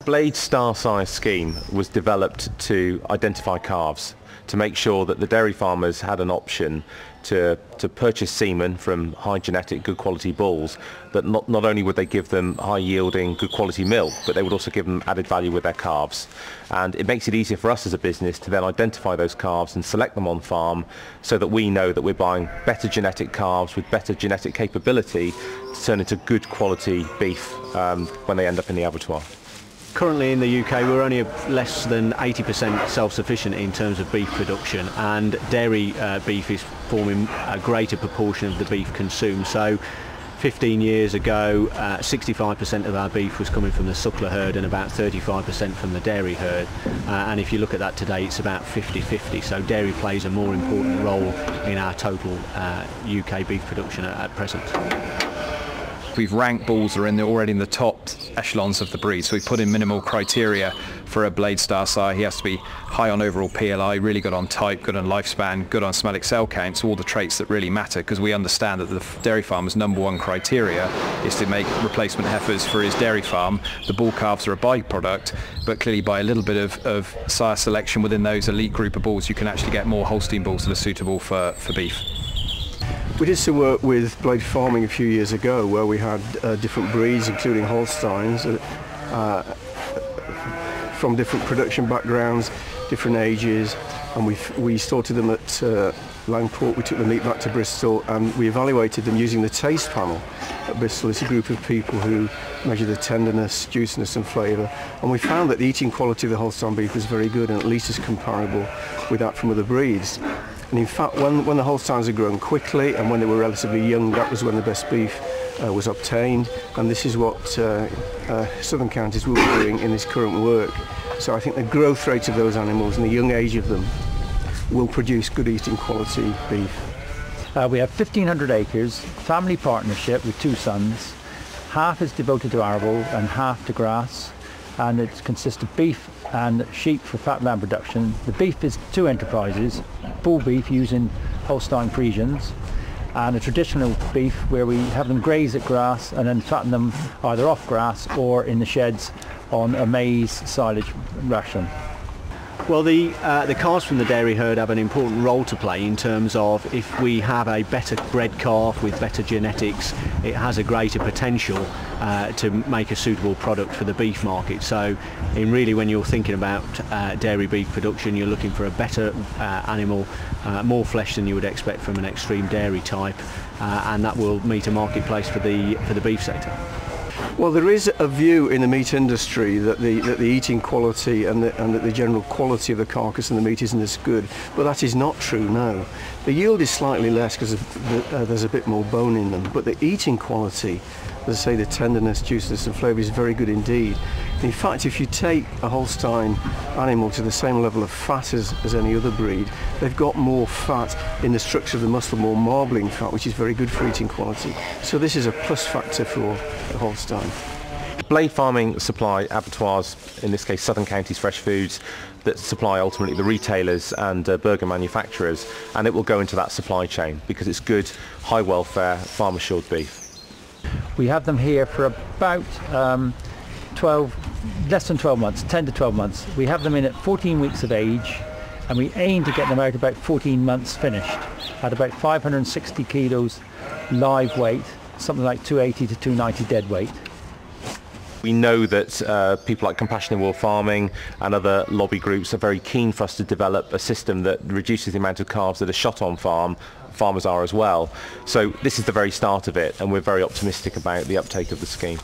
Blade star size scheme was developed to identify calves, to make sure that the dairy farmers had an option to purchase semen from high genetic, good quality bulls, that not only would they give them high yielding, good quality milk, but they would also give them added value with their calves. And it makes it easier for us as a business to then identify those calves and select them on farm, so that we know that we're buying better genetic calves with better genetic capability to turn into good quality beef when they end up in the abattoir. Currently in the UK we're only less than 80% self-sufficient in terms of beef production, and dairy beef is forming a greater proportion of the beef consumed. So 15 years ago 65% of our beef was coming from the suckler herd and about 35% from the dairy herd, and if you look at that today it's about 50-50, so dairy plays a more important role in our total UK beef production at present. We've ranked bulls that are already in the top echelons of the breed, so we put in minimal criteria for a Blade Star sire. He has to be high on overall PLI, really good on type, good on lifespan, good on somatic cell count, so all the traits that really matter, because we understand that the dairy farmer's number one criteria is to make replacement heifers for his dairy farm. The bull calves are a byproduct, but clearly by a little bit of sire selection within those elite group of bulls, you can actually get more Holstein bulls that are suitable for beef. We did some work with blade farming a few years ago where we had different breeds, including Holsteins, from different production backgrounds, different ages, and we sorted them at Langport. We took the meat back to Bristol and we evaluated them using the taste panel at Bristol. It's a group of people who measure the tenderness, juiciness and flavour, and we found that the eating quality of the Holstein beef was very good and at least as comparable with that from other breeds. And in fact, when the Holsteins had grown quickly and when they were relatively young, that was when the best beef was obtained. And this is what southern counties will be doing in this current work. So I think the growth rate of those animals and the young age of them will produce good eating quality beef. We have 1,500 acres, family partnership with 2 sons. Half is devoted to arable and half to grass, and it consists of beef and sheep for fat lamb production. The beef is 2 enterprises, bull beef using Holstein Friesians, and a traditional beef where we have them graze at grass and then fatten them either off grass or in the sheds on a maize silage ration. Well, the calves from the dairy herd have an important role to play in terms of, if we have a better bred calf with better genetics, it has a greater potential to make a suitable product for the beef market. So really when you're thinking about dairy beef production, you're looking for a better animal, more flesh than you would expect from an extreme dairy type, and that will meet a marketplace for the beef sector. Well, there is a view in the meat industry that the eating quality and that the general quality of the carcass and the meat isn't as good, but that is not true now. The yield is slightly less because there's a bit more bone in them, but the eating quality, as I say, the tenderness, juiciness and flavour is very good indeed. In fact, if you take a Holstein animal to the same level of fat as any other breed, they've got more fat in the structure of the muscle, more marbling fat, which is very good for eating quality. So this is a plus factor for the Holstein. Blade farming supply abattoirs, in this case Southern Counties Fresh Foods, that supply ultimately the retailers and burger manufacturers, and it will go into that supply chain because it's good, high welfare, farm assured beef. We have them here for about less than 12 months, 10 to 12 months. We have them in at 14 weeks of age, and we aim to get them out about 14 months finished at about 560 kilos live weight, something like 280 to 290 dead weight. We know that people like Compassion in World Farming and other lobby groups are very keen for us to develop a system that reduces the amount of calves that are shot on farm. Farmers are as well. So this is the very start of it, and we're very optimistic about the uptake of the scheme.